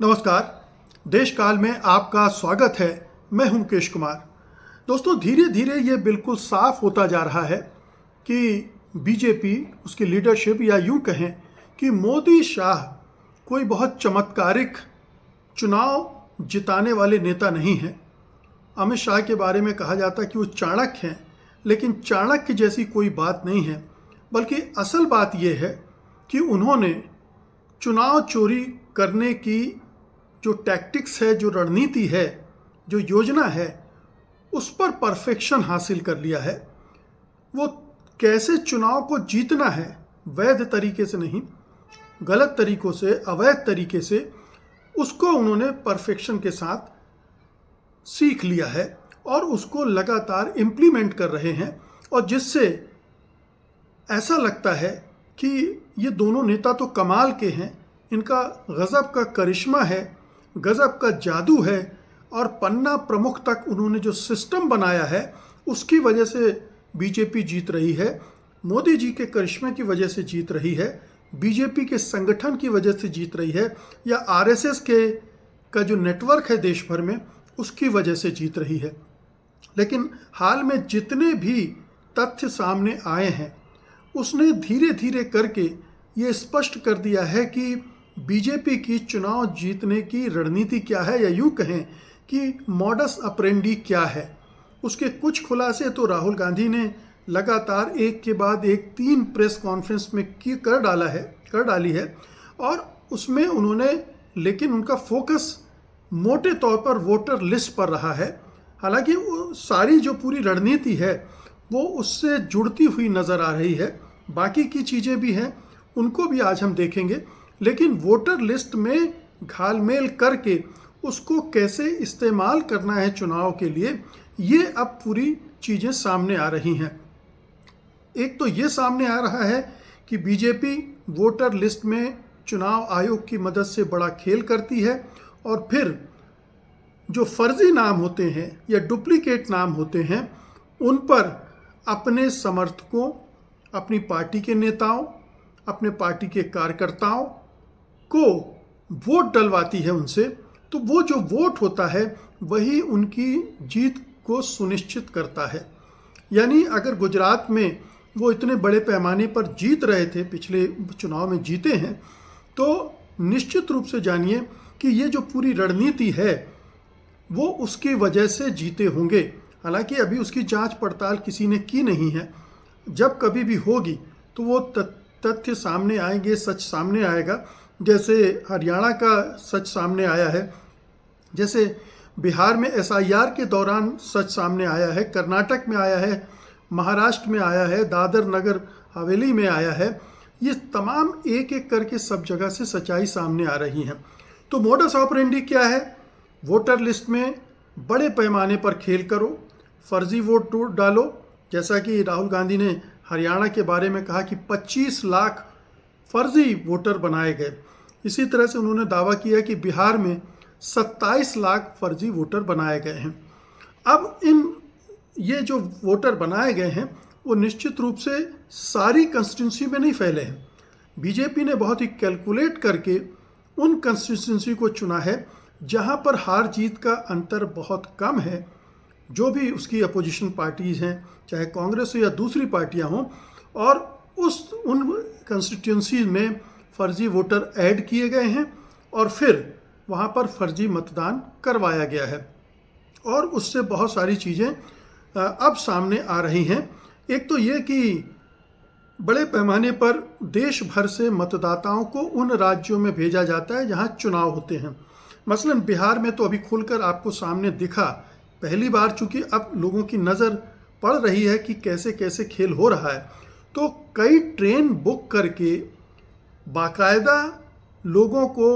नमस्कार। देश काल में आपका स्वागत है। मैं हूं मुकेश कुमार। दोस्तों, धीरे धीरे ये बिल्कुल साफ होता जा रहा है कि बीजेपी, उसकी लीडरशिप, या यूं कहें कि मोदी शाह कोई बहुत चमत्कारिक चुनाव जिताने वाले नेता नहीं हैं। अमित शाह के बारे में कहा जाता है कि वो चाणक्य हैं, लेकिन चाणक्य जैसी कोई बात नहीं है। बल्कि असल बात यह है कि उन्होंने चुनाव चोरी करने की जो टैक्टिक्स है, जो रणनीति है, जो योजना है, उस पर परफेक्शन हासिल कर लिया है। वो कैसे चुनाव को जीतना है, वैध तरीके से नहीं, गलत तरीकों से, अवैध तरीके से, उसको उन्होंने परफेक्शन के साथ सीख लिया है और उसको लगातार इम्प्लीमेंट कर रहे हैं। और जिससे ऐसा लगता है कि ये दोनों नेता तो कमाल के हैं, इनका गज़ब का करिश्मा है, गज़ब का जादू है। और पन्ना प्रमुख तक उन्होंने जो सिस्टम बनाया है, उसकी वजह से बीजेपी जीत रही है। मोदी जी के करिश्मे की वजह से जीत रही है, बीजेपी के संगठन की वजह से जीत रही है, या आरएसएस का जो नेटवर्क है देश भर में, उसकी वजह से जीत रही है। लेकिन हाल में जितने भी तथ्य सामने आए हैं, उसने धीरे धीरे करके ये स्पष्ट कर दिया है कि बीजेपी की चुनाव जीतने की रणनीति क्या है, या यूँ कहें कि मॉडस ऑपरेंडी क्या है। उसके कुछ खुलासे तो राहुल गांधी ने लगातार एक के बाद एक 3 प्रेस कॉन्फ्रेंस में कर डाली है। और उसमें उन्होंने, लेकिन उनका फोकस मोटे तौर पर वोटर लिस्ट पर रहा है। हालांकि वो सारी जो पूरी रणनीति है वो उससे जुड़ती हुई नज़र आ रही है। बाकी की चीज़ें भी हैं, उनको भी आज हम देखेंगे। लेकिन वोटर लिस्ट में घालमेल करके उसको कैसे इस्तेमाल करना है चुनाव के लिए, ये अब पूरी चीज़ें सामने आ रही हैं। एक तो ये सामने आ रहा है कि बीजेपी वोटर लिस्ट में चुनाव आयोग की मदद से बड़ा खेल करती है, और फिर जो फर्जी नाम होते हैं या डुप्लीकेट नाम होते हैं, उन पर अपने समर्थकों, अपनी पार्टी के नेताओं, अपने पार्टी के कार्यकर्ताओं को वोट डलवाती है उनसे। तो वो जो वोट होता है वही उनकी जीत को सुनिश्चित करता है। यानी अगर गुजरात में वो इतने बड़े पैमाने पर जीत रहे थे, पिछले चुनाव में जीते हैं, तो निश्चित रूप से जानिए कि ये जो पूरी रणनीति है वो उसकी वजह से जीते होंगे। हालांकि अभी उसकी जांच पड़ताल किसी ने की नहीं है। जब कभी भी होगी तो वो तथ्य सामने आएंगे, सच सामने आएगा। जैसे हरियाणा का सच सामने आया है, जैसे बिहार में एसआईआर के दौरान सच सामने आया है, कर्नाटक में आया है, महाराष्ट्र में आया है, दादर नगर हवेली में आया है। ये तमाम एक एक करके सब जगह से सच्चाई सामने आ रही हैं। तो मोडस ऑपरेंडी क्या है? वोटर लिस्ट में बड़े पैमाने पर खेल करो, फर्जी वोट डालो। जैसा कि राहुल गांधी ने हरियाणा के बारे में कहा कि 25 लाख फर्जी वोटर बनाए गए। इसी तरह से उन्होंने दावा किया कि बिहार में 27 लाख फर्जी वोटर बनाए गए हैं। अब ये जो वोटर बनाए गए हैं वो निश्चित रूप से सारी कंस्टिट्यूंसी में नहीं फैले हैं। बीजेपी ने बहुत ही कैलकुलेट करके उन कंस्टिट्यूंसी को चुना है जहां पर हार जीत का अंतर बहुत कम है। जो भी उसकी अपोजिशन पार्टीज़ हैं, चाहे कांग्रेस हो या दूसरी पार्टियां हों, और उन कंस्टिट्यूंसी में फर्जी वोटर ऐड किए गए हैं और फिर वहां पर फर्जी मतदान करवाया गया है। और उससे बहुत सारी चीज़ें अब सामने आ रही हैं। एक तो ये कि बड़े पैमाने पर देश भर से मतदाताओं को उन राज्यों में भेजा जाता है जहां चुनाव होते हैं। मसलन बिहार में तो अभी खुलकर आपको सामने दिखा, पहली बार चूंकि अब लोगों की नज़र पड़ रही है कि कैसे कैसे खेल हो रहा है, तो कई ट्रेन बुक करके बाकायदा लोगों को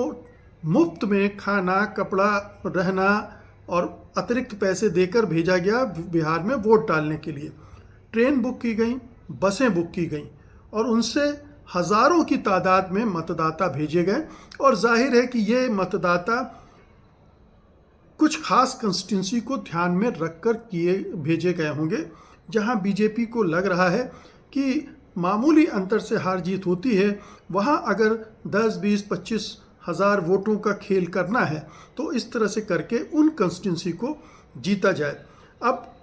मुफ्त में खाना, कपड़ा, रहना और अतिरिक्त पैसे देकर भेजा गया बिहार में वोट डालने के लिए। ट्रेन बुक की गई, बसें बुक की गई, और उनसे हज़ारों की तादाद में मतदाता भेजे गए। और जाहिर है कि ये मतदाता कुछ खास कंस्टिट्यूंसी को ध्यान में रखकर भेजे गए होंगे, जहां बीजेपी को लग रहा है कि मामूली अंतर से हार जीत होती है, वहां अगर 10, 20, 25 1000 वोटों का खेल करना है, तो इस तरह से करके उन कंस्टिट्यूंसी को जीता जाए। अब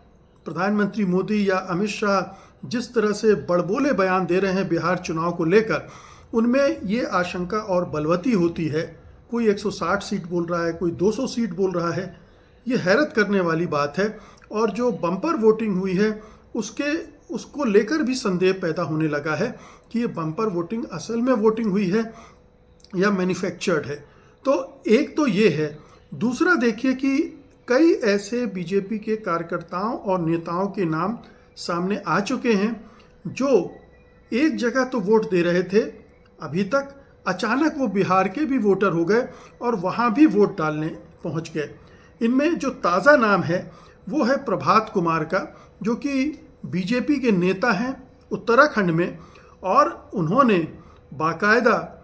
प्रधानमंत्री मोदी या अमित शाह जिस तरह से बड़बोले बयान दे रहे हैं बिहार चुनाव को लेकर, उनमें ये आशंका और बलवती होती है। कोई 160 सीट बोल रहा है, कोई 200 सीट बोल रहा है। ये हैरत करने वाली बात है। और जो बम्पर वोटिंग हुई है उसको लेकर भी संदेह पैदा होने लगा है कि ये बम्पर वोटिंग असल में वोटिंग हुई है या मैन्युफैक्चर्ड है। तो एक तो ये है। दूसरा देखिए कि कई ऐसे बीजेपी के कार्यकर्ताओं और नेताओं के नाम सामने आ चुके हैं जो एक जगह तो वोट दे रहे थे अभी तक, अचानक वो बिहार के भी वोटर हो गए और वहाँ भी वोट डालने पहुँच गए। इनमें जो ताज़ा नाम है वो है प्रभात कुमार का, जो कि बीजेपी के नेता हैं उत्तराखंड में, और उन्होंने बाकायदा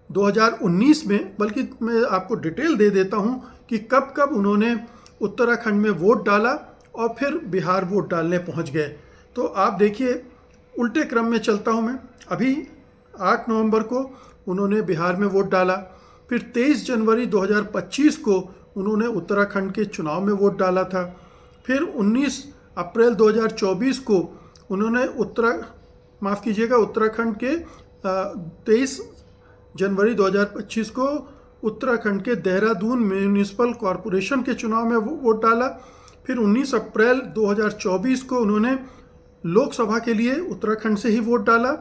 2019 में, बल्कि मैं आपको डिटेल दे देता हूं कि कब कब उन्होंने उत्तराखंड में वोट डाला और फिर बिहार वोट डालने पहुंच गए। तो आप देखिए, उल्टे क्रम में चलता हूं मैं। अभी 8 नवंबर को उन्होंने बिहार में वोट डाला, फिर 23 जनवरी 2025 को उन्होंने उत्तराखंड के चुनाव में वोट डाला था, फिर 19 अप्रैल 2024 को उन्होंने उत्तराखंड के 23 जनवरी 2025 को उत्तराखंड के देहरादून म्यूनिसिपल कॉरपोरेशन के चुनाव में वोट डाला। फिर 19 अप्रैल 2024 को उन्होंने लोकसभा के लिए उत्तराखंड से ही वोट डाला।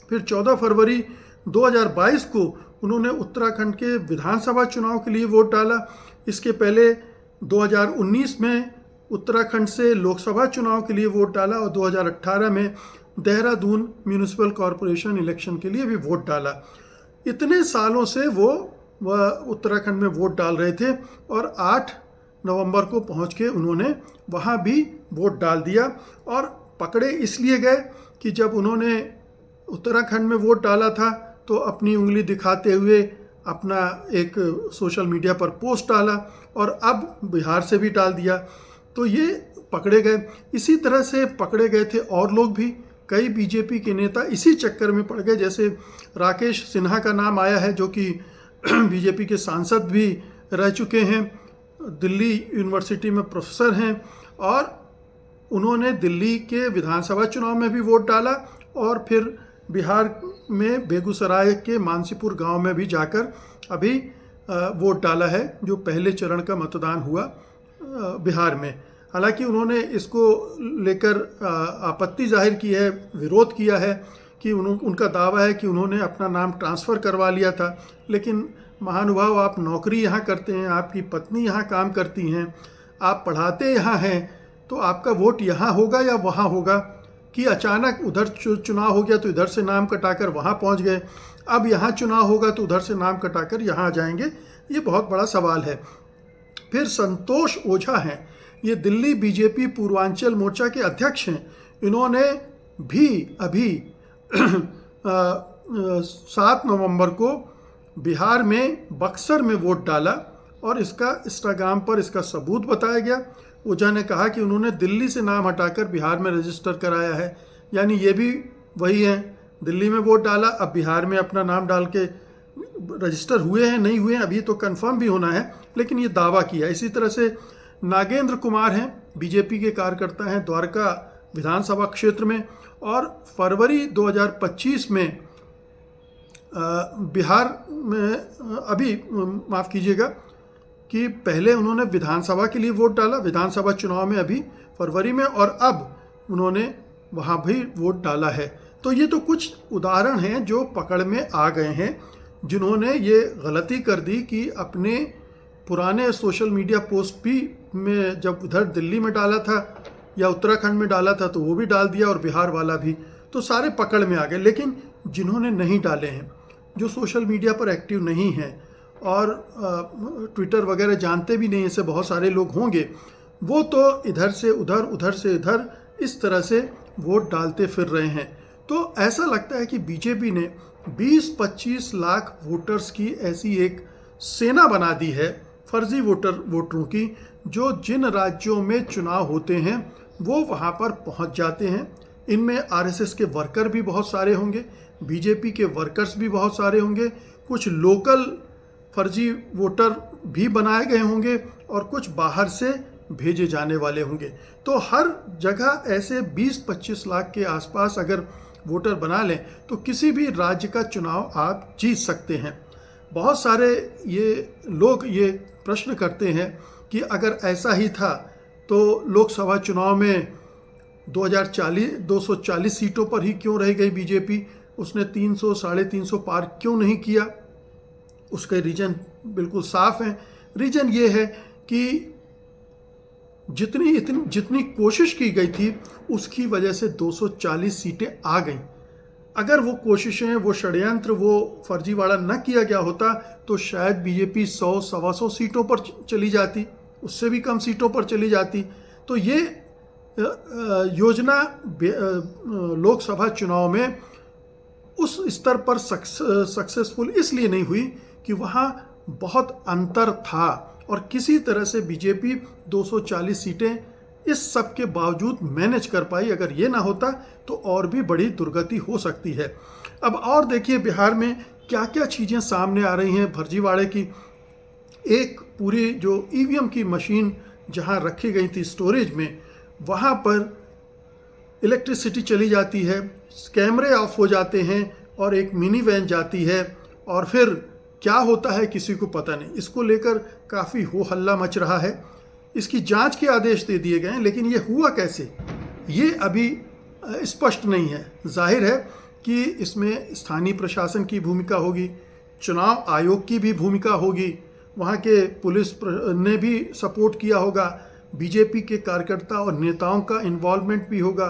फिर 14 फरवरी 2022 को उन्होंने उत्तराखंड के विधानसभा चुनाव के लिए वोट डाला। इसके पहले 2019 में उत्तराखंड से लोकसभा चुनाव के लिए वोट डाला और 2018 में देहरादून म्यूनिसिपल कॉरपोरेशन इलेक्शन के लिए भी वोट डाला। इतने सालों से वो उत्तराखंड में वोट डाल रहे थे और 8 नवंबर को पहुंच के उन्होंने वहाँ भी वोट डाल दिया। और पकड़े इसलिए गए कि जब उन्होंने उत्तराखंड में वोट डाला था तो अपनी उंगली दिखाते हुए अपना एक सोशल मीडिया पर पोस्ट डाला और अब बिहार से भी डाल दिया, तो ये पकड़े गए। इसी तरह से पकड़े गए थे और लोग भी, कई बीजेपी के नेता इसी चक्कर में पड़ गए। जैसे राकेश सिन्हा का नाम आया है, जो कि बीजेपी के सांसद भी रह चुके हैं, दिल्ली यूनिवर्सिटी में प्रोफेसर हैं, और उन्होंने दिल्ली के विधानसभा चुनाव में भी वोट डाला और फिर बिहार में बेगूसराय के मानसीपुर गांव में भी जाकर अभी वोट डाला है, जो पहले चरण का मतदान हुआ बिहार में। हालांकि उन्होंने इसको लेकर आपत्ति जाहिर की है, विरोध किया है कि उनका दावा है कि उन्होंने अपना नाम ट्रांसफ़र करवा लिया था। लेकिन महानुभाव, आप नौकरी यहाँ करते हैं, आपकी पत्नी यहाँ काम करती हैं, आप पढ़ाते यहाँ हैं, तो आपका वोट यहाँ होगा या वहाँ होगा कि अचानक उधर चुनाव हो गया तो इधर से नाम कटाकर वहाँ पहुँच गए, अब यहाँ चुनाव होगा तो उधर से नाम कटाकर यहाँ आ जाएंगे? ये बहुत बड़ा सवाल है। फिर संतोष ओझा हैं, ये दिल्ली बीजेपी पूर्वांचल मोर्चा के अध्यक्ष हैं। इन्होंने भी अभी 7 नवंबर को बिहार में बक्सर में वोट डाला और इसका इंस्टाग्राम पर इसका सबूत बताया गया। ओझा ने कहा कि उन्होंने दिल्ली से नाम हटाकर बिहार में रजिस्टर कराया है, यानी ये भी वही है, दिल्ली में वोट डाला, अब बिहार में अपना नाम डाल के रजिस्टर हुए हैं नहीं हुए हैं अभी तो कंफर्म भी होना है, लेकिन ये दावा किया। इसी तरह से नागेंद्र कुमार हैं, बीजेपी के कार्यकर्ता हैं द्वारका विधानसभा क्षेत्र में, और फरवरी 2025 में बिहार में अभी माफ़ कीजिएगा कि पहले उन्होंने विधानसभा के लिए वोट डाला, विधानसभा चुनाव में अभी फरवरी में, और अब उन्होंने वहाँ भी वोट डाला है। तो ये तो कुछ उदाहरण हैं जो पकड़ में आ गए हैं, जिन्होंने ये गलती कर दी कि अपने पुराने सोशल मीडिया पोस्ट भी में जब उधर दिल्ली में डाला था या उत्तराखंड में डाला था तो वो भी डाल दिया और बिहार वाला भी, तो सारे पकड़ में आ गए। लेकिन जिन्होंने नहीं डाले हैं, जो सोशल मीडिया पर एक्टिव नहीं हैं और ट्विटर वगैरह जानते भी नहीं, ऐसे बहुत सारे लोग होंगे, वो तो इधर से उधर उधर से इधर इस तरह से वोट डालते फिर रहे हैं। तो ऐसा लगता है कि बीजेपी ने 20-25 लाख वोटर्स की ऐसी एक सेना बना दी है, फर्जी वोटरों की, जो जिन राज्यों में चुनाव होते हैं वो वहाँ पर पहुँच जाते हैं। इनमें आरएसएस के वर्कर भी बहुत सारे होंगे, बीजेपी के वर्कर्स भी बहुत सारे होंगे, कुछ लोकल फर्जी वोटर भी बनाए गए होंगे और कुछ बाहर से भेजे जाने वाले होंगे। तो हर जगह ऐसे 20-25 लाख के आसपास अगर वोटर बना लें तो किसी भी राज्य का चुनाव आप जीत सकते हैं। बहुत सारे ये लोग ये प्रश्न करते हैं कि अगर ऐसा ही था तो लोकसभा चुनाव में 240 सीटों पर ही क्यों रह गई बीजेपी, उसने 300 350 पार क्यों नहीं किया। उसके रीजन बिल्कुल साफ हैं। रीजन ये है कि जितनी कोशिश की गई थी उसकी वजह से 240 सीटें आ गईं। अगर वो कोशिशें, वो षड्यंत्र, वो फर्जीवाड़ा न किया गया होता तो शायद बीजेपी 100-125 सीटों पर चली जाती, उससे भी कम सीटों पर चली जाती। तो ये योजना लोकसभा चुनाव में उस स्तर पर सक्सेसफुल इसलिए नहीं हुई कि वहाँ बहुत अंतर था और किसी तरह से बीजेपी 240 सीटें इस सब के बावजूद मैनेज कर पाई। अगर ये ना होता तो और भी बड़ी दुर्गति हो सकती है। अब और देखिए बिहार में क्या क्या चीज़ें सामने आ रही हैं फर्जीवाड़े की। एक पूरी जो ईवीएम की मशीन जहां रखी गई थी स्टोरेज में, वहां पर इलेक्ट्रिसिटी चली जाती है, कैमरे ऑफ हो जाते हैं और एक मिनी वैन जाती है और फिर क्या होता है किसी को पता नहीं। इसको लेकर काफ़ी हो हल्ला मच रहा है। इसकी जांच के आदेश दे दिए गए हैं, लेकिन ये हुआ कैसे ये अभी स्पष्ट नहीं है। जाहिर है कि इसमें स्थानीय प्रशासन की भूमिका होगी, चुनाव आयोग की भी भूमिका होगी, वहाँ के पुलिस ने भी सपोर्ट किया होगा, बीजेपी के कार्यकर्ता और नेताओं का इन्वॉल्वमेंट भी होगा।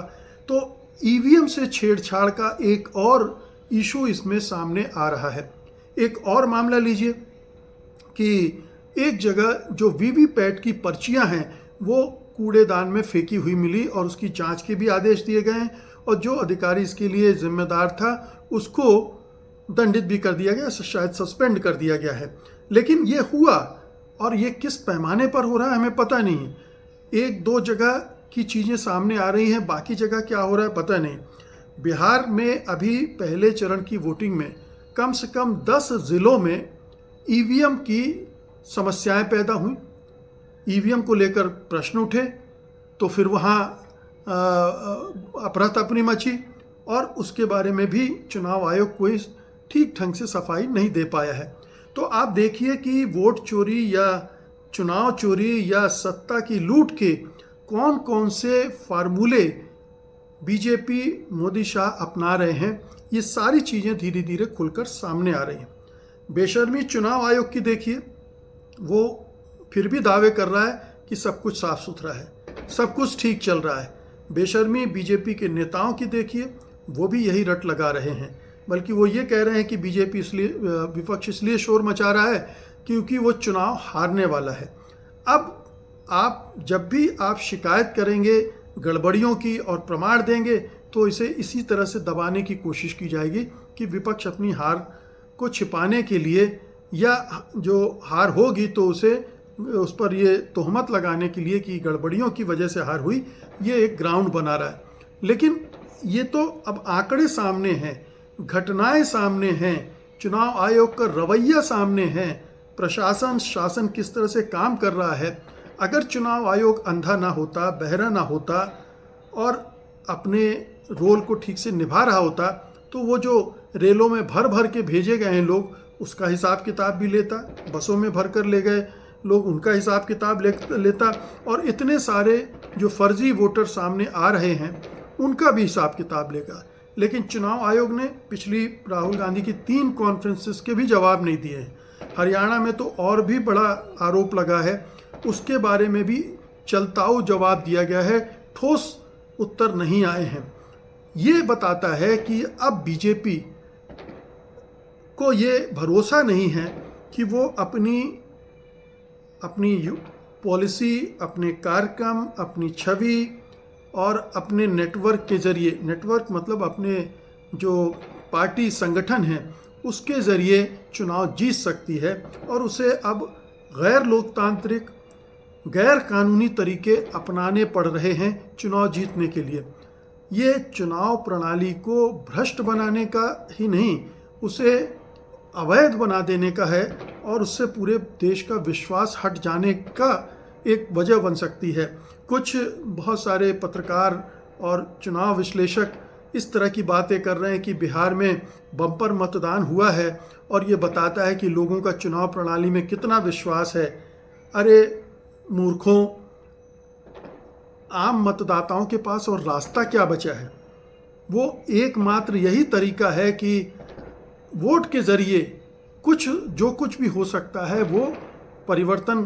तो ईवीएम से छेड़छाड़ का एक और इशू इसमें सामने आ रहा है। एक और मामला लीजिए कि एक जगह जो वीवीपैट की पर्चियां हैं वो कूड़ेदान में फेंकी हुई मिली और उसकी जांच के भी आदेश दिए गए हैं और जो अधिकारी इसके लिए जिम्मेदार था उसको दंडित भी कर दिया गया, शायद सस्पेंड कर दिया गया है। लेकिन ये हुआ और ये किस पैमाने पर हो रहा है हमें पता नहीं। एक दो जगह की चीज़ें सामने आ रही हैं, बाकी जगह क्या हो रहा है पता नहीं। बिहार में अभी पहले चरण की वोटिंग में कम से कम 10 ज़िलों में ईवीएम की समस्याएं पैदा हुई। ईवीएम को लेकर प्रश्न उठे तो फिर वहाँ अफरा तफरी मची और उसके बारे में भी चुनाव आयोग कोई ठीक ढंग से सफाई नहीं दे पाया है। तो आप देखिए कि वोट चोरी या चुनाव चोरी या सत्ता की लूट के कौन कौन से फार्मूले बीजेपी मोदी शाह अपना रहे हैं। ये सारी चीज़ें धीरे धीरे खुलकर सामने आ रही हैं। बेशर्मी चुनाव आयोग की देखिए, वो फिर भी दावे कर रहा है कि सब कुछ साफ सुथरा है, सब कुछ ठीक चल रहा है। बेशर्मी बीजेपी के नेताओं की देखिए, वो भी यही रट लगा रहे हैं। बल्कि वो ये कह रहे हैं कि बीजेपी विपक्ष इसलिए शोर मचा रहा है क्योंकि वो चुनाव हारने वाला है। अब आप जब भी आप शिकायत करेंगे गड़बड़ियों की और प्रमाण देंगे तो इसे इसी तरह से दबाने की कोशिश की जाएगी कि विपक्ष अपनी हार को छिपाने के लिए या जो हार होगी तो उस पर ये तोहमत लगाने के लिए कि गड़बड़ियों की वजह से हार हुई, ये एक ग्राउंड बना रहा है। लेकिन ये तो अब आंकड़े सामने हैं, घटनाएं सामने हैं, चुनाव आयोग का रवैया सामने है, प्रशासन शासन किस तरह से काम कर रहा है। अगर चुनाव आयोग अंधा ना होता, बहरा ना होता और अपने रोल को ठीक से निभा रहा होता तो वो जो रेलों में भर भर के भेजे गए हैं लोग, उसका हिसाब किताब भी लेता। बसों में भर कर ले गए लोग, उनका हिसाब किताब लेता और इतने सारे जो फर्जी वोटर सामने आ रहे हैं उनका भी हिसाब किताब लेगा। लेकिन चुनाव आयोग ने पिछली राहुल गांधी की 3 कॉन्फ्रेंसेस के भी जवाब नहीं दिए हैं। हरियाणा में तो और भी बड़ा आरोप लगा है, उसके बारे में भी चलताऊ जवाब दिया गया है, ठोस उत्तर नहीं आए हैं। ये बताता है कि अब बीजेपी को ये भरोसा नहीं है कि वो अपनी पॉलिसी, अपने कार्यक्रम, अपनी छवि और अपने नेटवर्क के ज़रिए, नेटवर्क मतलब अपने जो पार्टी संगठन हैं उसके ज़रिए चुनाव जीत सकती है और उसे अब गैर लोकतांत्रिक, गैर कानूनी तरीके अपनाने पड़ रहे हैं चुनाव जीतने के लिए। ये चुनाव प्रणाली को भ्रष्ट बनाने का ही नहीं, उसे अवैध बना देने का है और उससे पूरे देश का विश्वास हट जाने का एक वजह बन सकती है। कुछ बहुत सारे पत्रकार और चुनाव विश्लेषक इस तरह की बातें कर रहे हैं कि बिहार में बम्पर मतदान हुआ है और ये बताता है कि लोगों का चुनाव प्रणाली में कितना विश्वास है। अरे मूर्खों, आम मतदाताओं के पास और रास्ता क्या बचा है? वो एकमात्र यही तरीका है कि वोट के ज़रिए जो कुछ भी हो सकता है वो परिवर्तन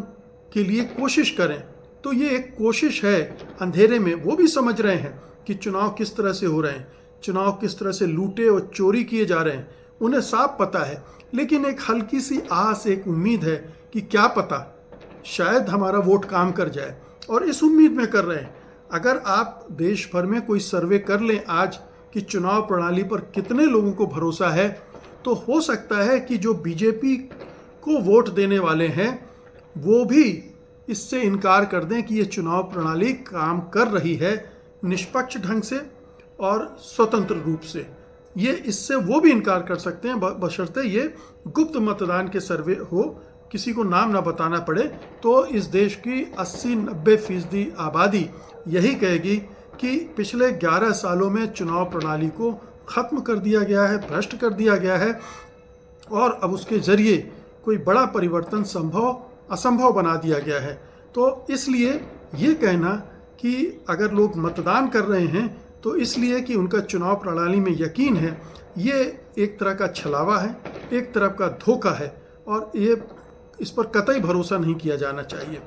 के लिए कोशिश करें। तो ये एक कोशिश है अंधेरे में। वो भी समझ रहे हैं कि चुनाव किस तरह से हो रहे हैं, चुनाव किस तरह से लूटे और चोरी किए जा रहे हैं, उन्हें साफ पता है। लेकिन एक हल्की सी आस, एक उम्मीद है कि क्या पता शायद हमारा वोट काम कर जाए, और इस उम्मीद में कर रहे हैं। अगर आप देश भर में कोई सर्वे कर लें आज कि चुनाव प्रणाली पर कितने लोगों को भरोसा है, तो हो सकता है कि जो बीजेपी को वोट देने वाले हैं वो भी इससे इनकार कर दें कि ये चुनाव प्रणाली काम कर रही है निष्पक्ष ढंग से और स्वतंत्र रूप से। ये इससे वो भी इनकार कर सकते हैं बशर्ते ये गुप्त मतदान के सर्वे हो, किसी को नाम ना बताना पड़े। तो इस देश की 80-90% आबादी यही कहेगी कि पिछले 11 सालों में चुनाव प्रणाली को ख़त्म कर दिया गया है, भ्रष्ट कर दिया गया है, और अब उसके ज़रिए कोई बड़ा परिवर्तन असंभव बना दिया गया है। तो इसलिए ये कहना कि अगर लोग मतदान कर रहे हैं तो इसलिए कि उनका चुनाव प्रणाली में यकीन है, ये एक तरह का छलावा है, एक तरह का धोखा है, और ये इस पर कतई भरोसा नहीं किया जाना चाहिए।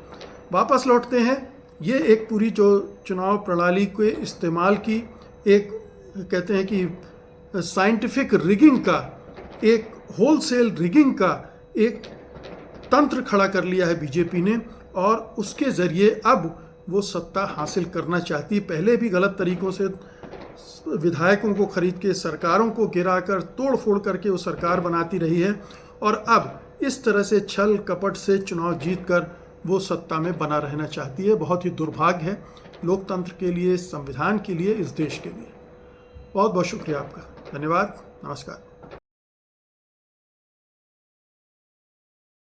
वापस लौटते हैं। ये एक पूरी जो चुनाव प्रणाली के इस्तेमाल की एक, कहते हैं कि साइंटिफिक रिगिंग का, एक होलसेल रिगिंग का एक तंत्र खड़ा कर लिया है बीजेपी ने, और उसके ज़रिए अब वो सत्ता हासिल करना चाहती है। पहले भी गलत तरीक़ों से विधायकों को खरीद के, सरकारों को गिराकर, तोड़ फोड़ करके वो सरकार बनाती रही है, और अब इस तरह से छल कपट से चुनाव जीतकर वो सत्ता में बना रहना चाहती है। बहुत ही दुर्भाग्य है लोकतंत्र के लिए, संविधान के लिए, इस देश के लिए। बहुत बहुत शुक्रिया आपका। धन्यवाद। नमस्कार।